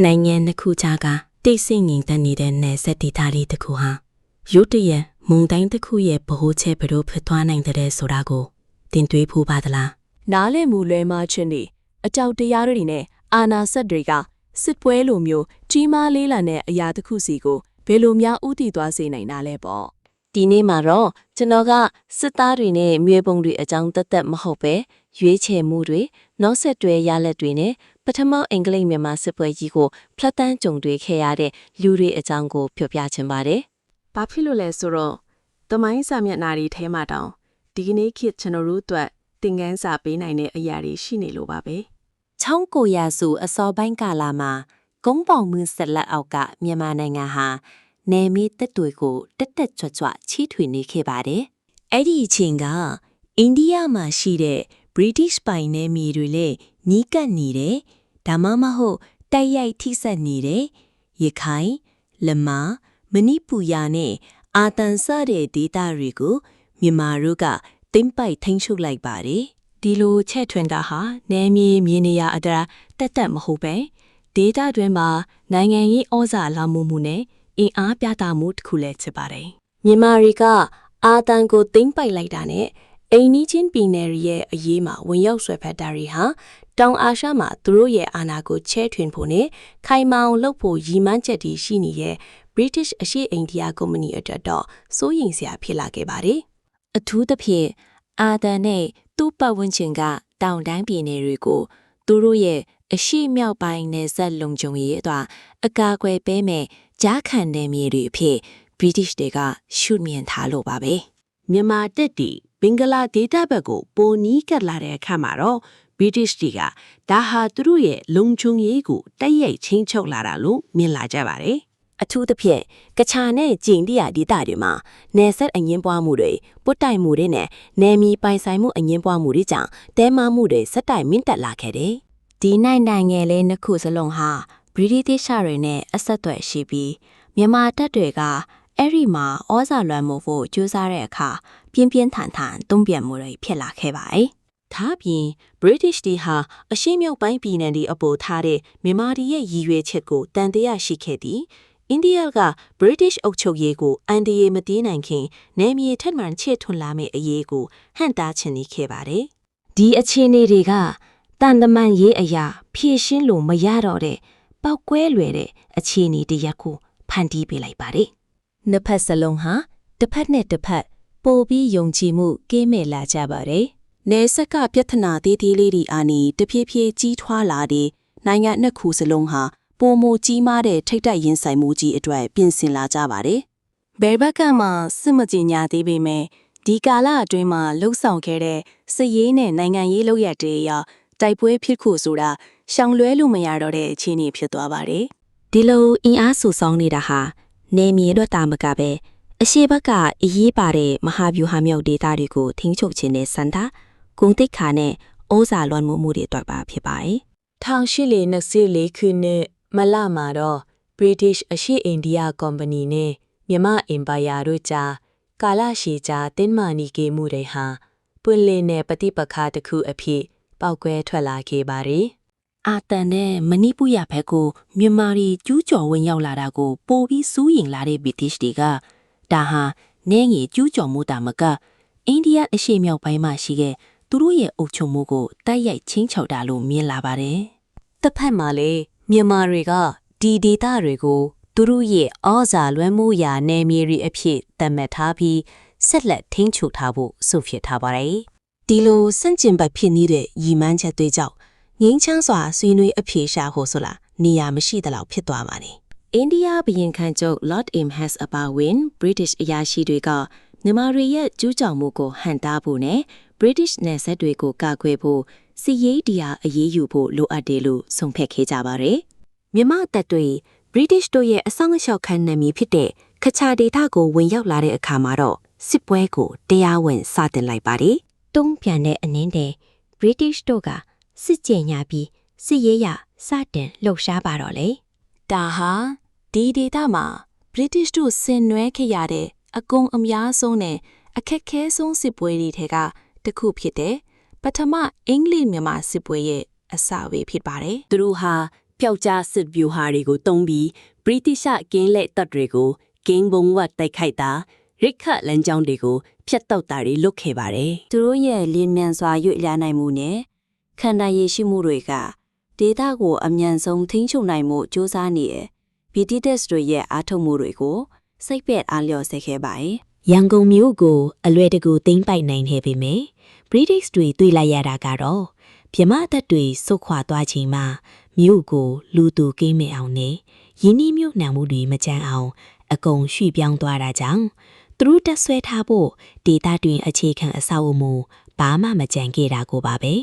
နိုင်ငံနှစ်ခုကြားကတိတ်ဆိတ်ငြိမ်သက်နေတဲ့နယ်စပ်ဒေသလေးတစ်ခုဟာရုတ်တရက်မုန်တိုင်းတစ်ခုရဲ့ဗဟိုချက်ဘယ်လိုဖြစ်သွားနိုင်တဲ့ဆိုတာကိုတင်တွေးဖို့ပါသလားနားလည်မှုလွဲမှားခြင်းတွေအကြောက်တရားတွေနဲ့အာဏာစက်တွေကစစ်ပွဲလိုမျိုးကြီးမားလေးလာတဲ့အရာတစ်ခုစီကိုဘယ်လိုများဥတည်သွားစေနိုင်တာလဲပေါ့ဒီနေ့မှာတော့ကျွန်တော်ကစစ်သားတွေနဲ့မြေပုံတွေအကြောင်းသက်မဟုတ်ပဲရွေးချယ်မှုတွေနောက်ဆက်တွဲရလဒ်တွေနဲ့ပထမအင်္ဂလိပ်မြန်မာစစ်ပွဲကြီးကိုဖျက်ဆီးကြုံတွေ့ခဲ့ရတဲ့လူတွေအကြောင်းကိုပြောပြချင်ပါတယ်။ဘာဖြစ်လို့လဲဆိုတော့သမိုင်းစာမျက်နှာတွေထဲမှာတောင်ဒီကနေ့ခေတ်ကျွန်တော်တို့အတွက်သင်ခန်းစာပေးနိုင်တဲ့အရာတွေရှိနေလို့ပါပဲ။1900စုအစောပိုင်းကာလမှာကုန်းပေါင်မှုဆက်လက်အောက်ကမြန်မာနိုင်ငံဟာနယ်မြေတပ်တွေကိုတက်ကြွချီထွေနေခဲ့ပါတယ်။အဲ့ဒီအချိန်ကအိန္ဒိယမှာရှိတဲ့ British ပိုင်နယ်မြေတွေလည်းညီးကပ်နေတယ်ဒါမှမဟုတ်တိုက်ရိုက်ထိစပ်နေတယ်ရခိုင်လမမဏိပူရနဲ့အာတန်စတဲ့ဒေသတွေကိုမြန်မာတို့ကတင်ပိုက်ထိန်းချုပ်လိုက်ပါတယ်ဒီလိုချက်ထွင်တာဟာနယ်မြေမြေနေရာအတရာတက်မဟုတ်ပဲဒေသတွင်းမှာနိုင်ငံရေးဩဇာလောင်မှုနဲ့အင်အားပြတာမှုတစ်ခုလည်းဖြစ်ပါတယ်မြန်မာတွေကအာတန်ကိုတင်ပိုက်လိုက်တာနဲ့အိန္ဒိချင်းပြည်နယ်ရဲ့အရေးမှာဝင်ရောက်ဆွဲဖက်တာတွေဟာတောင်အာရှမှာသူတို့ရဲ့အာဏာကိုချဲထွင်ဖို့နဲ့ခိုင်မာအောင်လုပ်ဖို့ရည်မှန်းချက်တွေရှိနေတဲ့ British အရှေ့အိန္ဒိယကုမ္ပဏီအတွက်တော့စိုးရိမ်စရာဖြစ်လာခဲ့ပါတယ်။အထူးသဖြင့်အာဒန်နဲ့သူ့ပတ်ဝန်းကျင်ကတောင်တန်းပြည်နယ်တွေကိုသူတို့ရဲ့အရှေ့မြောက်ပိုင်းနယ်စပ်လုံခြုံရေးအတွက်အကာအကွယ်ပေးမဲ့ကြားခံနယ်မြေတွေအဖြစ် British တွေကရှုမြင်ထားလို့ပါပဲ။မြန်မာတပ်တွေဘင်္ဂလားဒေသဘက်ကိုပိုနီးကပ်လာတဲ့အခါမှာတော့ British တွေကဒါဟာသူတို့ရဲ့လုံခြုံရေးကိုတိုက်ရိုက်ချင်းချုပ်လာတာလို့မြင်လာကြပါတယ်။အထူးသဖြင့်ကချာနဲ့ကျင်တိယဒေသတွေမှာနယ်စပ်အငင်းပွားမှုတွေပုတ်တိုင်မှုတွေနဲ့နယ်မြေပိုင်ဆိုင်မှုအငင်းပွားမှုတွေကြောင့်တဲမမှုတွေစက်တိုင်မြင့်တက်လာခဲ့တယ်။ဒီနိုင်ငံလေးနှစ်ခုစလုံးဟာ British တွေနဲ့အဆက်အသွယ်ရှိပြီးမြန်မာတပ်တွေကအဲ့ဒီမှာဩဇာလွှမ်းမိုးဖို့ကြိုးစားတဲ့အခါပြင်းပြင်းထန်ထန်တုံ့ပြန်မှုတွေဖြစ်လာခဲ့ပါတယ်။ဒါပြင် British တွေဟာအရှေ့မြောက်ပိုင်းပြည်နယ်တွေအပေါ်ထားတဲ့မြန်မာတွေရဲ့ရည်ရွယ်ချက်ကိုတန်တရားရှိခဲ့သည်။အိန္ဒိယက British အုပ်ချုပ်ရေးကိုအန်တရေမတီးနိုင်ခင်နယ်မြေထက်မှန်ချဲ့ထွန်းလာမယ့်အရေးကိုဟန့်တားချင်နေခဲ့ပါတယ်။ဒီအခြေအနေတွေကတန်တမန်ရေးအရာဖြည့်ရှင်းလို့မရတော့တဲ့ပောက်ကွဲလွယ်တဲ့အခြေအနေတစ်ရပ်ကိုဖန်တီးပေးလိုက်ပါတယ်။နှစ်ဖက်စလုံးဟာတစ်ဖက်နဲ့တစ်ဖက်ပိုပြီးယုံကြည်မှုကင်းမဲ့လာကြပါတယ်။နယ်စပ်ကပြဿနာသေးသေးလေးတွေအာနီတဖြည်းဖြည်းကြီးထွားလာတဲ့နိုင်ငံနှစ်ခုစလုံးဟာပိုမိုကြီးမားတဲ့ထိပ်တိုက်ရင်ဆိုင်မှုကြီးအတွက်ပြင်ဆင်လာကြပါတယ်။ဘယ်ဘက်ကမှစစ်မကြေညာသေးပေမဲ့ဒီကာလအတွင်းမှာလှုပ်ဆောင်ခဲ့တဲ့စစ်ရေးနဲ့နိုင်ငံရေးလုပ်ရက်တွေအရတိုက်ပွဲဖြစ်ဖို့ဆိုတာရှောင်လွဲလို့မရတော့တဲ့အခြေအနေဖြစ်သွားပါတယ်။ဒီလိုအင်အားစုဆောင်နေတာဟာနေမြေတော့တာမကပဲအရှိဘက်ကအရေးပါတဲ့မဟာဗျူဟာမြောက်ဒေသတွေကိုထိန်းချုပ်ခြင်းနဲ့စန္ဒဂုံတိတ်ခါနဲ့ဩဇာလွှမ်းမိုးမှုတွေအတွက်ပါဖြစ်ပါတယ်။1824ခုနှစ်မလမှာတော့ British အရှေ့အိန္ဒိယကုမ္ပဏီနဲ့မြန်မာအင်ပါယာတို့ကြားကာလရှည်ကြာတင်းမာနေခဲ့မှုတွေဟာပွင့်လင်းတဲ့ပဋိပက္ခတစ်ခုအဖြစ်ပေါက်ကွဲထွက်လာခဲ့ပါတယ်။အာတန်နဲ့မဏိပူရဘက်ကိုမြန်မာတွေကျူးကျော်ဝင်ရောက်လာတာကိုပိုပြီးစူးရင်လာတဲ့ British တွေကဒါဟာနေငယ်ကျူးကျော်မှုတာမကအိန္ဒိယအရှေ့မြောက်ပိုင်းမှာရှိတဲ့သူတို့ရဲ့အုပ်ချုပ်မှုကိုတိုက်ရိုက်ချင်းချောက်တာလို့မြင်လာပါတယ်။တစ်ဖက်မှာလည်းမြန်မာတွေကဒီဒေသတွေကိုသူတို့ရဲ့ဩဇာလွှမ်းမိုးရာနယ်မြေတွေအဖြစ်သတ်မှတ်ထားပြီးဆက်လက်ထိန်းချုပ်ထားဖို့ဆုံးဖြတ်ထားပါတယ်။ဒီလိုစန့်ကျင်ဘက်ဖြစ်နေတဲ့ရည်မှန်းချက်တွေကြောင့်ငင်းချမ်းစွာဆွေးနွေးအဖြေရှာဖို့ဆိုလားနေရာမရှိသလောက်ဖြစ်သွားပါတယ်။အိန္ဒိယဘုရင်ခံချုပ် Lord Imhas အပါအဝင် British အရာရှိတွေကမြန်မာတွေရဲ့ကျူးကျော်မှုကိုဟန့်တားဖို့နဲ့ British နယ်စပ်တွေကိုကာကွယ်ဖို့စီရေးတရားအရေးယူဖို့လိုအပ်တယ်လို့ဆုံးဖြတ်ခဲ့ကြပါတယ်။မြန်မာတပ်တွေ British တို့ရဲ့အဆောင်အရှောက်ခံနယ်မြေဖြစ်တဲ့ခချာဒေသကိုဝင်ရောက်လာတဲ့အခါမှာတော့စစ်ပွဲကိုတရားဝင်စတင်လိုက်ပါတယ်။တုံးပြန်တဲ့အနေနဲ့ British တို့ကစစ်ကြေညာပြီးစစ်ရေးရစတင်လှုပ်ရှားပါတော့လေ။ဒါဟာဒီဒေသမှာ British တို့ဆင်နွှဲခဲ့ရတဲ့အကုံအများဆုံးနဲ့အခက်ခဲဆုံးစစ်ပွဲတွေထဲကတစ်ခုဖြစ်တဲ့ပထမအင်္ဂလိပ်မြန်မာစစ်ပွဲရဲ့အစအဝေးဖြစ်ပါတယ်။သူတို့ဟာ ပျောက်ကြားစစ်ဗျူဟာတွေကိုတုံးပြီးဗြိတိရှကင်းလက်တပ်တွေကိုကင်းဘုံဝတ်တိုက်ခိုက်တာရိခတ်လမ်းကြောင်းတွေကိုဖျက်တောက်တာတွေလုပ်ခဲ့ပါတယ်။သူတို့ရဲ့လင်းမြန်စွာရွေ့လျားနိုင်မှုနဲ့ခံနိုင်ရရှိမှုတွေကဒေတာကိုအမြန်ဆုံးထိန်းချုပ်နိုင်မှုစ조사နေတဲ့ BTS တို့ရဲ့အားထုတ်မှုတွေကိုစိတ်ပက်အားလျော့စေခဲ့ပါတယ်။ရန်ကုန်မြို့ကိုအလွယ်တကူသိမ်းပိုက်နိုင်ခဲ့ပေမယ့် British တွေတွေ့လိုက်ရတာကတော့ဗြဟ္မတပ်တွေဆုတ်ခွာသွားချိန်မှာမြို့ကိုလူသူကင်းမဲ့အောင်နဲ့ယင်းနှီးမြို့နှံမှုတွေမကြမ်းအောင်အကုန်ရွှေ့ပြောင်းသွားတာကြောင့်သူတို့တက်ဆွဲထားဖို့ဒေတာတွင်အခြေခံအဆောက်အဦဘာမှမကြံခဲ့တာကိုပါပဲ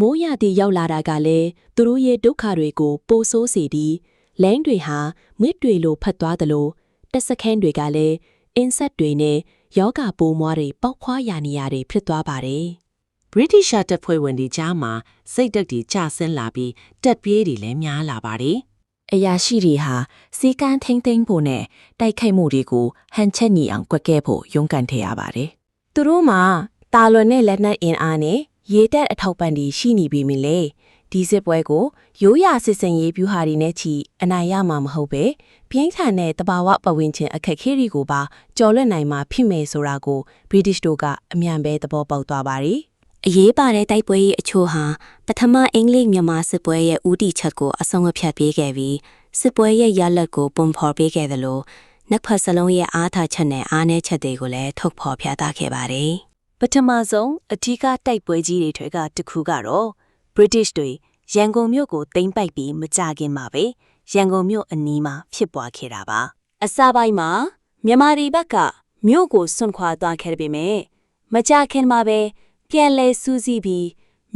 မိုးရသည်ရောက်လာတာကလည်းသူတို့ရဲ့ဒုက္ခတွေကိုပိုဆိုးစေပြီးလမ်းတွေဟာမြစ်တွေလိုဖတ်သွားသလိုတက်စခန်းတွေကလည်းအင်းဆက်တွေနဲ့ယောဂပိုးမွားတွေပေါက်ခွာရနေရတွေဖြစ်သွားပါတယ်။ British တပ်ဖွဲ့ဝင်တွေကြားမှာစိတ်ဓာတ်တွေကျဆင်းလာပြီးတက်ပြေးတွေလည်းများလာပါတယ်။အရာရှိတွေဟာစီကန်းထိမ့်သိမ့်ဖို့နဲ့တိုက်ခိုက်မှုတွေကိုဟန်ချက်ညီအောင်ကွက်ခဲ့ဖို့ရုန်းကန်ထည့်ရပါတယ်။သူတို့မှာတာလွန်နဲ့လက်နက်အင်အားနဲ့ရေတပ်အထောက်ပံ့တွေရှိနေပြီမလဲ။ဒီစစ်ပွဲကိုရိုးရာစစ်စင်ရေးဗျူဟာတွေနဲ့ချီအနိုင်ရမှာမဟုတ်ပဲပြင်းထန်တဲ့တဘာဝပတ်ဝန်းကျင်အခက်အခဲတွေကိုပါကျော်လွှတ်နိုင်မှာဖြစ်မယ်ဆိုတာကို British တို့ကအမြန်ပဲသဘောပေါက်သွားပါတယ်။အရေးပါတဲ့တိုက်ပွဲရဲ့အချို့ဟာပထမအင်္ဂလိပ်မြန်မာစစ်ပွဲရဲ့ဦးတည်ချက်ကိုအဆုံးအဖြတ်ပေးခဲ့ပြီးစစ်ပွဲရဲ့ရလဒ်ကိုပုံဖော်ပေးခဲ့သလိုနှစ်ဖက်စလုံးရဲ့အားထားချက်နဲ့အားနည်းချက်တွေကိုလည်းထုတ်ဖော်ပြသခဲ့ပါတယ်။ပထမဆုံးအထူးတိုက်ပွဲကြီးတွေတွေကတစ်ခုကတော့ British တွေရန်ကုန်မြို့ကိုသိမ်းပိုက်ပြီးမကြခင်မှာပဲရန်ကုန်မြို့အနီးမှာဖြစ်ပွားခဲ့တာပါ။အစပိုင်းမှာမြန်မာပြည်ဘက်ကမြို့ကိုစွန့်ခွာသွားခဲ့ပေမဲ့မကြခင်မှာပဲပြန်လဲစူးစီးပြီး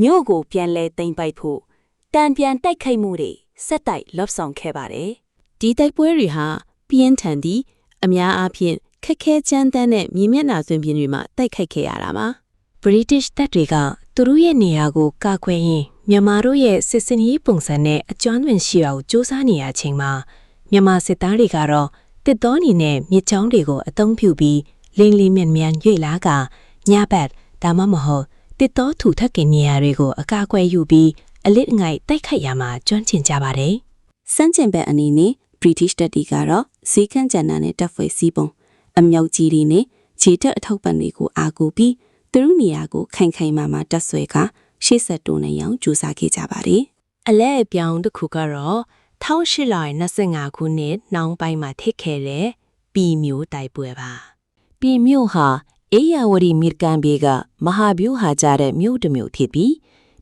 မြို့ကိုပြန်လဲသိမ်းပိုက်ဖို့တန်ပြန်တိုက်ခိုက်မှုတွေဆက်တိုက်လှုပ်ဆောင်ခဲ့ပါတယ်။ဒီတိုက်ပွဲတွေဟာပြင်းထန်သည့်အများအားဖြင့်ခက်ခဲကြမ်းတမ်းတဲ့မြေမျက်နှာစွင်ပြင်တွေမှာတိုက်ခိုက်ခဲ့ရတာပါ။ British တပ်တွေကသူတို့ရဲ့နေရာကိုကာကွယ်ရင်းမြန်မာတို့ရဲ့စစ်စင်ရေးပုံစံနဲ့အကျွမ်းဝင်ရှိအောင်စူးစမ်းနေရချိန်မှာမြန်မာစစ်သားတွေကတော့တစ်တော်နေနဲ့မြစ်ချောင်းတွေကိုအသုံးပြုပြီးလင်းလင်းမြန်မြန်ရွေ့လာကညဘက်ဒါမှမဟုတ်တစ်တော်ထူထပ်ကင်နေရာတွေကိုအကာအကွယ်ယူပြီးအလစ်ငိုက်တိုက်ခိုက်ရမှာကျွမ်းကျင်ကြပါတယ်။စမ်းကျင်ဘက်အနေနဲ့ British တပ်တွေကတော့ဈေးကန်းကျန်နာနဲ့တပ်ဖွဲ့စည်းပုံအမြောက်ကြီးတွေနဲ့ခြေတပ်အထောက်ပံ့တွေကိုအားကိုးပြီးသူတို့နေရာကိုခိုင်ခိုင်မာမာတပ်ဆွဲကရှေ့ဆက်တိုးနိုင်အောင်ကြိုးစားခဲ့ကြပါတယ်။အလဲအပြောင်းတစ်ခုကတော့1825ခုနှစ်နောက်ပိုင်းမှာထိခဲ့တဲ့ပြည်မျိုးတိုက်ပွဲပါ။ပြည်မျိုးဟာအေယာဝတီမြစ်ကမ်းဘေးကမဟာဗျူဟာကျတဲ့မြို့တစ်မြို့ဖြစ်ပြီး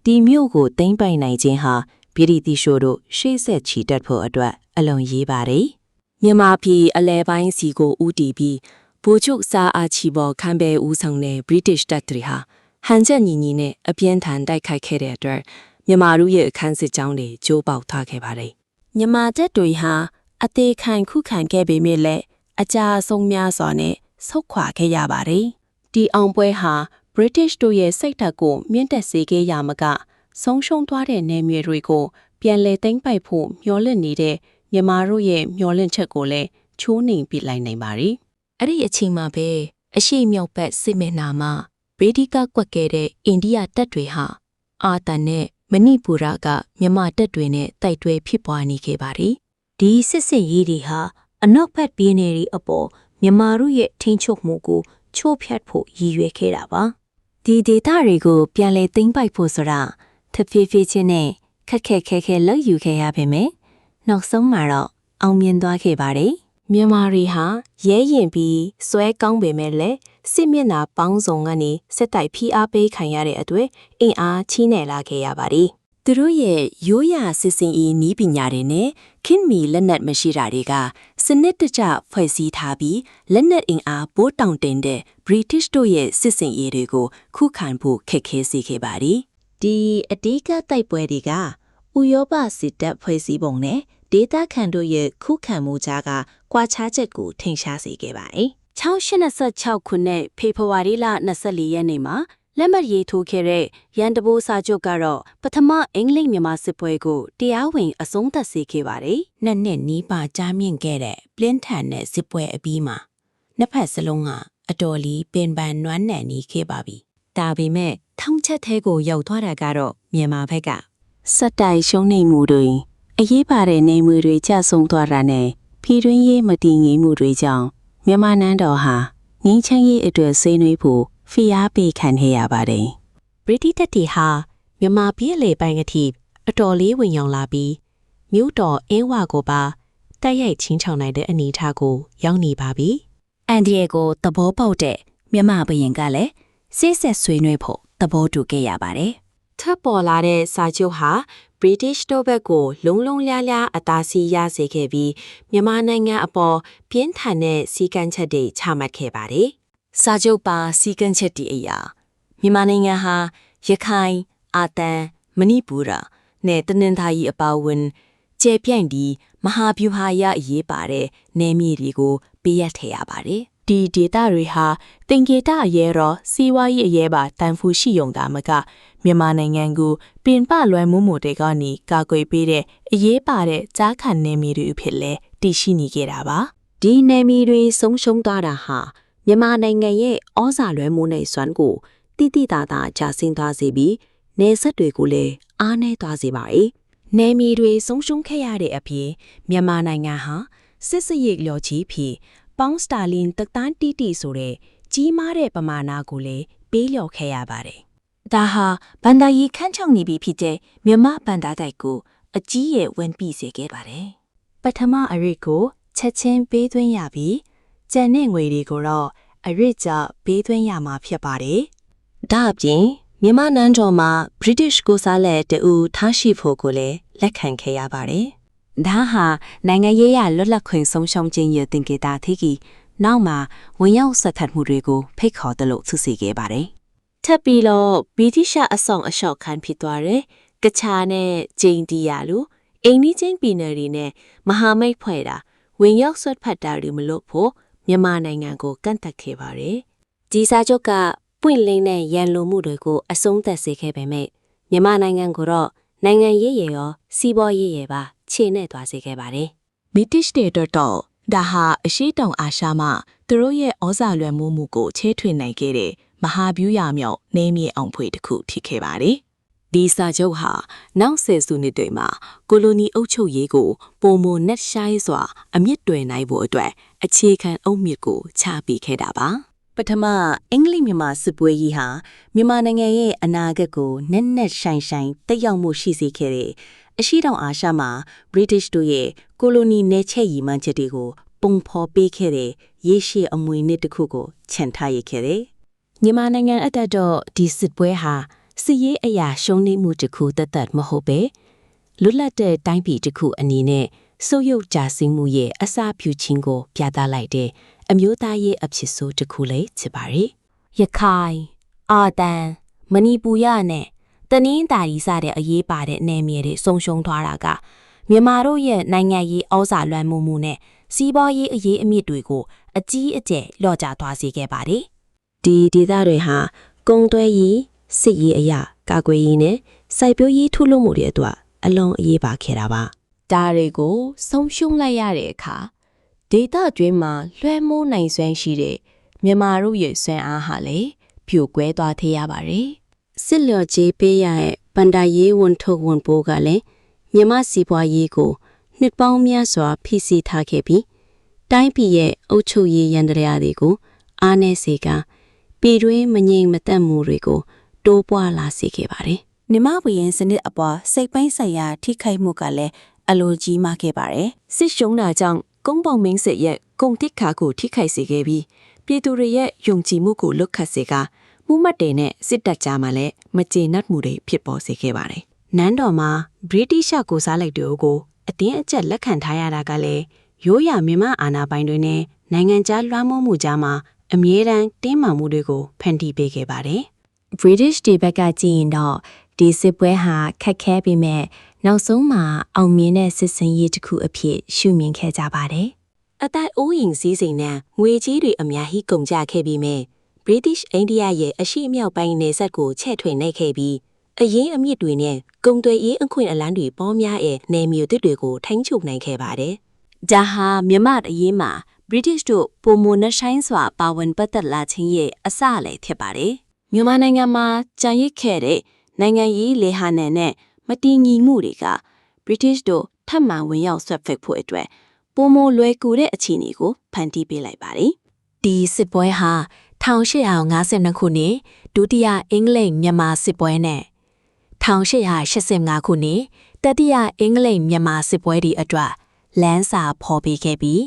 ဒီမြို့ကိုသိမ်းပိုက်နိုင်ခြင်းဟာဗြိတိသျှတို့ရှေ့ဆက်ချီတက်ဖို့အတွက်အလွန်ရေးပါတယ်။မြန်မာပြည်အလဲပိုင်းစီကိုဦးတည်ပြီးဗိုလ်ချုပ်စာအာချီဘော်ခမ်းဘဲဦးဆောင်တဲ့ British တပ်တွေဟာဟန်ချက်ညီညီနဲ့အပြင်းထန်တိုက်ခိုက်ခဲ့တဲ့အတွက်မြန်မာတို့ရဲ့အခန်းစစ်ကြောင်းတွေကျိုးပေါက်ထားခဲ့ပါတယ်။မြန်မာတပ်တွေဟာအသေးခံခုခံခဲ့ပေမဲ့လည်းအကြအဆုံးများစွာနဲ့ဆုတ်ခွာခဲ့ရပါတယ်။ဒီအောင်ပွဲဟာ British တို့ရဲ့စိတ်ဓာတ်ကိုမြင့်တက်စေခဲ့ရမှာကဆုံးရှုံးသွားတဲ့နယ်မြေတွေကိုပြန်လည်သိမ်းပိုက်ဖို့မျှော်လင့်နေတဲ့မြန်မာတို့ရဲ့မျှော်လင့်ချက်ကိုလည်းချိုးနှိမ်ပစ်လိုက်နိုင်ပါတယ်။အဲ့ဒီအချိန်မှာပဲအရှိမြောက်ဘက်စစ်မျက်နှာမှာဗြိတိကကွက်ခဲ့တဲ့အိန္ဒိယတပ်တွေဟာအာသန်နဲ့မဏိပူရကမြန်မာတပ်တွေနဲ့တိုက်တွဲဖြစ်ပွားနေခဲ့ပါတယ်။ဒီစစ်စင်ရေးတွေဟာအနောက်ဘက်ပြည်နယ်တွေအပေါ်မြန်မာတို့ရဲ့ထိန်းချုပ်မှုကိုချိုးဖျက်ဖို့ရည်ရွယ်ခဲ့တာပါ။ဒီဒေသတွေကိုပြန်လည်သိမ်းပိုက်ဖို့ဆိုတာတဖြည်းဖြည်းချင်းနဲ့ခက်ခဲလုပ်ယူခဲ့ရပေမဲ့နောက်ဆုံးမှာတော့အောင်မြင်သွားခဲ့ပါတယ်။မြန်မာတွေဟာရဲရင်ပြီးစွဲကောင်းပေမဲ့လည်းစစ်မျက်နှာပေါင်းစုံကနေစစ်တိုက်ဖိအားပေးခံရတဲ့အတွက်အင်အားချီးနယ်လာခဲ့ရပါတယ်။သူတို့ရဲ့ရိုးရာစစ်စင်ရေးနည်းပညာတွေနဲ့ခင်မီလက်နက်မရှိတာတွေကစနစ်တကျဖွဲ့စည်းထားပြီးလက်နက်အင်အားပိုးတောင်တင်တဲ့ British တို့ရဲ့စစ်စင်ရေးတွေကိုခုခံဖို့ခက်ခဲစေခဲ့ပါတယ်။ဒီအဓိကတိုက်ပွဲတွေကဥရောပစစ်တပ်ဖွဲ့စည်းပုံနဲ့ဒေသခံတို့ရဲ့ခုခံမှုကြားကကွာခြားချက်ကိုထင်ရှားစေခဲ့ပါတယ်။1686ခုနှစ်ဖေဖော်ဝါရီလ24ရက်နေ့မှာလက်မှတ်ရေးထိုးခဲ့တဲ့ရန်တဘိုးစာချုပ်ကတော့ပထမအင်္ဂလိပ်မြန်မာစစ်ပွဲကိုတရားဝင်အဆုံးသတ်စေခဲ့ပါတယ်။နှစ်နီးပါးကြာမြင့်ခဲ့တဲ့ပြင်းထန်တဲ့စစ်ပွဲအပြီးမှာနှစ်ဖက်စလုံးကအတော်လေးပင်ပန်းနွမ်းနယ်နေခဲ့ပါပြီ။ဒါပေမဲ့ထောင်ချက်သေးကိုရောက်သွားတာကတော့မြန်မာဘက်ကစက်တိုင်ရှုံးနေမှုတွေ အရေးပါတဲ့နေမှုတွေကျဆုံးသွားတာနဲ့ပြည်တွင်းရေးမတည်ငြိမ်မှုတွေကြောင့်မြန်မာနန်းတော်ဟာငင်းချမ်းရေးအတွက်ဆွေးနွေးဖို့ဖိအားပေးခံခဲ့ရပါတယ်။ ဗြိတိတပ်တီဟာမြန်မာပြည်လေပိုင်းအထိအတော်လေးဝင်ရောက်လာပြီးမြို့တော်အင်းဝကိုပါတိုက်ရိုက်ချင်းချောင်နိုင်တဲ့အနေအထားကိုရောက်နေပါပြီ။အန်ဒီယေကိုသဘောပေါက်တဲ့မြန်မာဘရင်ကလည်းစစ်ဆက်ဆွေးနွေးဖို့သဘောတူခဲ့ရပါတယ်။ထပ်ပေါ်လာတဲ့စာချုပ်ဟာ British တို့ဘက်ကိုလုံးလုံးလျားလျားအသာစီးရစေခဲ့ပြီးမြန်မာနိုင်ငံအပေါ်ပြင်းထန်တဲ့စီကံချက်တွေချမှတ်ခဲ့ပါတယ်။စာချုပ်ပါစီကံချက်တွေအရာမြန်မာနိုင်ငံဟာရခိုင်အာတန်မဏိပူရနဲ့တနင်္သာရီအပါအဝင်ကျေပြန့်ဒီမဟာဗျူဟာရအရေးပါတဲ့နယ်မြေတွေကိုပေးရထည့်ရပါတယ်။ဒီဒေသတွေဟာတင်ကေတအရေးရောစီးပွားရေးအရေးပါတန်ဖိုးရှိုံတာမကမြန်မာနိုင်ငံကိုပင်ပလွယ်မှုမှုတွေကနေကာကွယ်ပေးတဲ့အရေးပါတဲ့ကြားခံနယ်မြေတွေဖြစ်လဲတည်ရှိနေကြတာပါ။ဒီနယ်မြေတွေဆုံးရှုံးသွားတာဟာမြန်မာနိုင်ငံရဲ့ဩဇာလွှမ်းမိုးနိုင်စွမ်းကိုတိတိတသာကျဆင်းသွားစေပြီးနယ်စပ်တွေကိုလည်းအားနည်းသွားစေပါ၏။နယ်မြေတွေဆုံးရှုံးခဲ့ရတဲ့အပြင်မြန်မာနိုင်ငံဟာစစ်စရိတ်လျော်ကြီးဖြစ်ပေါင်းစတာလင်တစ်သန်းတီဆိုတဲ့ကြီးမားတဲ့ပမာဏကိုလည်းပေးလျော်ခဲ့ရပါတယ်။ဒါဟာဘန်ဒါရီခန့်ချောင်နေပြီဖြစ်တဲ့မြန်မာဘန်ဒါတိုက်ကိုအကြီးရဲ့ဝင်ပြီးစေခဲ့ပါတယ်။ပထမအရစ်ကိုချက်ချင်းပေးသွင်းရပြီးကျန်တဲ့ငွေတွေကိုတော့အရစ်ကျပေးသွင်းရမှာဖြစ်ပါတယ်။ဒါအပြင်မြန်မာနန်းတော်မှာ British ကိုစားလက်တူထားရှိဖို့ကိုလည်းလက်ခံခဲ့ရပါတယ်။ဒါဟာနိုင်ငံရေးရလွတ်လပ်ခွင့်ဆုံးရှုံးခြင်းရဲ့တင်ကေတာထိကီနောက်မှာဝင်ရောက်ဆက်ခတ်မှုတွေကိုဖိတ်ခေါ်တယ်လို့သူစီခဲ့ပါတယ်။ထပ်ပြီးတော့ဗြိတိရှအဆောင်အလျှော့ခံဖြစ်သွားတယ်။ကချာနဲ့ဂျိန်တီယာလိုအိမ်နီးချင်းပြည်နယ်တွေနဲ့မဟာမိတ်ဖွဲ့တာဝင်ရောက်ဆွတ်ဖက်တာတွေမလို့ဖို့မြန်မာနိုင်ငံကိုကန့်သက်ခဲ့ပါတယ်။ဒီစာချုပ်ကပွင့်လင်းတဲ့ရန်လိုမှုတွေကိုအဆုံးသတ်စေခဲ့ပေမဲ့မြန်မာနိုင်ငံကိုတော့နိုင်ငံရေးရရောစီးပွားရေးရပါခြေနဲ့သွားစေခဲ့ပါတယ်။ British တွေတော့ဒါဟာအရှိတောင်အာရှမှာသူတို့ရဲ့ဩဇာလွှမ်းမိုးမှုကိုချဲထွင်နိုင်ခဲ့တဲ့မဟာဗျူဟာမြောက်နေမြေအောင်ဖွေတစ်ခုဖြစ်ခဲ့ပါတယ်။ဒီစာချုပ်ဟာနောက်ဆယ်စုနှစ်တွေမှာကိုလိုနီအုပ်ချုပ်ရေးကိုပုံမနက်ရှိုင်းစွာအမြင့်တွယ်နိုင်ဖို့အတွက်အခြေခံအုတ်မြစ်ကိုချပေးခဲ့တာပါ။ပထမအင်္ဂလိပ်မြန်မာစစ်ပွဲကြီးဟာမြန်မာနိုင်ငံရဲ့အနာဂတ်ကိုနက်နက်ရှိုင်းရှိုင်းတက်ရောက်မှုရှိစေခဲ့တဲ့အရှိတောင်အာရှမှာ British တို့ရဲ့ကိုလိုနီနယ်ချဲ့ရည်မှန်းချက်တွေကိုပုံဖော်ပေးခဲ့တဲ့ရေရှည်အမွေနှစ်တစ်ခုကိုခြံထားရခဲ့တယ်။မြန်မာနိုင်ငံအတက်တော့ဒီစစ်ပွဲဟာစစ်ရေးအရာရှုံးနိမှုတစ်ခုတသက်မဟုတ်ပဲလွတ်လပ်တဲ့တိုင်းပြည်တစ်ခုအနေနဲ့စိုးရုပ်ကြဆင်းမှုရဲ့အစပြုခြင်းကိုပြသလိုက်တဲ့အမျိုးသားရေးအဖြစ်ဆိုးတစ်ခုလေးဖြစ်ပါရဲ့။ရခိုင်အာတန်မဏိပူရနဲ့တနင်္သာရီစတဲ့အရေးပါတဲ့နယ်မြေတွေဆုံးရှုံးသွားတာကမြန်မာတို့ရဲ့နိုင်ငံရေးဩဇာလွှမ်းမိုးမှုနဲ့စီးပွားရေးအရေးအမြစ်တွေကိုအကြီးအကျယ်လော့ကျသွားစေခဲ့ပါတယ်။ဒီဒေသတွေဟာကုန်သွယ်ရေးစစ်ရေးအရာကာကွယ်ရေးနဲ့စိုက်ပျိုးရေးထုလုပ်မှုတွေအတွက်အလွန်အရေးပါခဲ့တာပါ။ဒါတွေကိုဆုံးရှုံးလိုက်ရတဲ့အခါဒေသတွင်းမှာလွှမ်းမိုးနိုင်စွမ်းရှိတဲ့မြန်မာတို့ရဲ့စွမ်းအားဟာလည်းပြိုကွဲသွားသေးရပါတယ်။စစ်လျော်ကြေးပေးရတဲ့ဗန္ဒာရေးဝန်ထုတ်ဝန်ပိုးကလည်းမြန်မာစီးပွားရေးကိုနှစ်ပေါင်းများစွာဖိစီးထားခဲ့ပြီးတိုင်းပြည်ရဲ့အုပ်ချုပ်ရေးရန်တရားတွေကိုအားနည်းစေကပြည်တွင်းမငြိမ်မသက်မှုတွေကိုတိုးပွားလာစေခဲ့ပါတယ်။မြမဘရင်စနစ်အပေါ်စိတ်ပိုင်းဆိုင်ရာထိခိုက်မှုကလည်းအလိုကြီးမားခဲ့ပါတယ်။စစ်ရှုံးတာကြောင့်ကုန်းပေါင်မင်းစစ်ရဲ့ဂုံတိခါကိုထိခိုက်စေခဲ့ပြီးပြည်သူတွေရဲ့ယုံကြည်မှုကိုလွတ်ခတ်စေကမှုမှတ်တွေနဲ့စစ်တပ်ကြားမှာလည်းမကျေနပ်မှုတွေဖြစ်ပေါ်စေခဲ့ပါတယ်။နန်းတော်မှာဗြိတိရှကိုစားလိုက်တွေကိုအတင်းအကျပ်လက်ခံထားရတာကလည်းရိုးရာမြန်မာအာဏာပိုင်တွေနဲ့နိုင်ငံခြားလွှမ်းမိုးမှုကြားမှာအမြဲတမ်းတင်းမာမှုတွေကိုဖန်တီးပေးခဲ့ပါတယ်။ British တွေဘက်ကကြည့်ရင်တော့ဒီစစ်ပွဲဟာခက်ခဲပေမဲ့နောက်ဆုံးမှာအောင်မြင်တဲ့စစ်စင်ရေးတစ်ခုအဖြစ်ရှုမြင်ခဲ့ကြပါတယ်။အသက်အိုးအိမ်စည်းစိမ်နဲ့ငွေကြီးတွေအများကြီးကုန်ကျခဲ့ပြီးမြဲ British India ရဲ့အရှိအမြောက်ပိုင်းနယ်စပ်ကိုချဲ့ထွင်နိုင်ခဲ့ပြီးအရင်းအမြစ်တွေနဲ့ကုန်သွယ်ရေးအခွင့်အလမ်းတွေပေါများတဲ့နယ်မြေတွေကိုထိန်းချုပ်နိုင်ခဲ့ပါတယ်။ဒါဟာမြန်မာအရေးမှာ British တို့ပုံမနှဆိုင်စွာပါဝင်ပတ်သက်လာခြင်းရဲ့အစလည်းဖြစ်ပါတယ်။မြန်မာနိုင်ငံမှာကြံရစ်ခဲ့တဲ့နိုင်ငံရေးလေဟာနယ်နဲ့မတည်ငြိမ်မှုတွေက British တို့ ထပ်မံဝင်ရောက်ဆွတ်ဖက်ဖို့အတွက်ပိုမိုလွယ်ကူတဲ့အခြေအနေကိုဖန်တီးပေးလိုက်ပါတယ်။ ဒီစစ်ပွဲဟာ1852ခုနှစ်ဒုတိယအင်္ဂလိပ်မြန်မာစစ်ပွဲနဲ့1885ခုနှစ်တတိယအင်္ဂလိပ်မြန်မာစစ်ပွဲဒီအတွက်လမ်းစာဖော်ပေးခဲ့ပြီး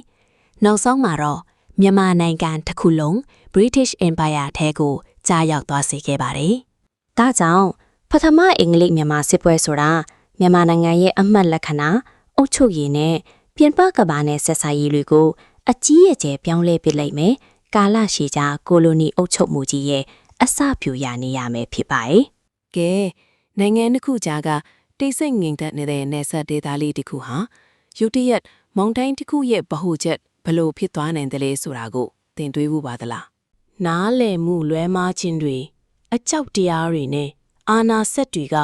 နောက်ဆုံးမှာတော့မြန်မာနိုင်ငံတစ်ခုလုံး British Empire ထဲကိုကြားရောက်သွားစေခဲ့ပါတယ်။ ဒါကြောင့်ပထမအင်္ဂလိပ်မြန်မာစစ်ပွဲဆိုတာမြန်မာနိုင်ငံရဲ့အမှတ်လက္ခဏာအုပ်ချုပ်ရေးနဲ့ပြင်ပကမ္ဘာနဲ့ဆက်ဆံရေးတွေကိုအကြီးအကျယ်ပြောင်းလဲပစ်လိုက်မယ်ကာလရှည်ကြာကိုလိုနီအုပ်ချုပ်မှုကြီးရဲ့အစပြုရနေရမယ်ဖြစ်ပါတယ်။ ကဲနိုင်ငံတစ်ခုကြားကတိတ်ဆိတ်ငြိမ်သက်နေတဲ့နယ်စပ်ဒေသလေးတစ်ခုဟာရုတ်တရက်မောင်တိုင်းတစ်ခုရဲ့ဗဟုချက်ဘလို့ဖြစ်သွားနိုင်တယ်လဲဆိုတာကိုသင်တွေးဖို့ပါသလားနားလည်မှုလွဲမှားခြင်းတွေအကြောက်တရားတွေနဲ့အာနာစက်တွေက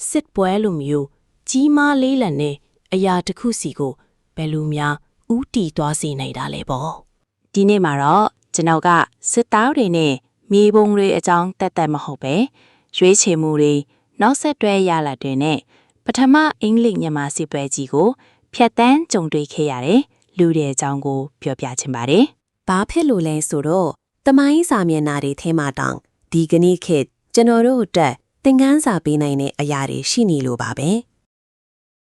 စစ်ပွဲလိုမျိုးကြီးမားလေးလံတဲ့အရာတစ်ခုစီကိုဘယ်လိုများဥတီသွားစေနိုင်တာလဲပေါ့ဒီနေ့မှာတော့ကျွန်တော်ကစစ်သားတွေနဲ့မြေပုံတွေအကြောင်းတက်မဟုတ်ပဲရွေးချယ်မှုတွေနောက်ဆက်တွဲရလာတွေနဲ့ပထမအင်္ဂလိပ်မြန်မာစစ်ပွဲကြီးကိုဖျက်ဆီးကြုံတွေ့ခဲ့ရတဲ့လူတွေအကြောင်းကိုပြောပြချင်ပါတယ်။ဘာဖြစ်လို့လဲဆိုတော့တမိုင်းစာမျက်နှာတွေထဲမှာတောင်ဒီကနေ့ခေတ်ကျွန်တော်တို့အတွက်သင်ခန်းစာပေးနိုင်တဲ့အရာတွေရှိနေလို့ပါပဲ။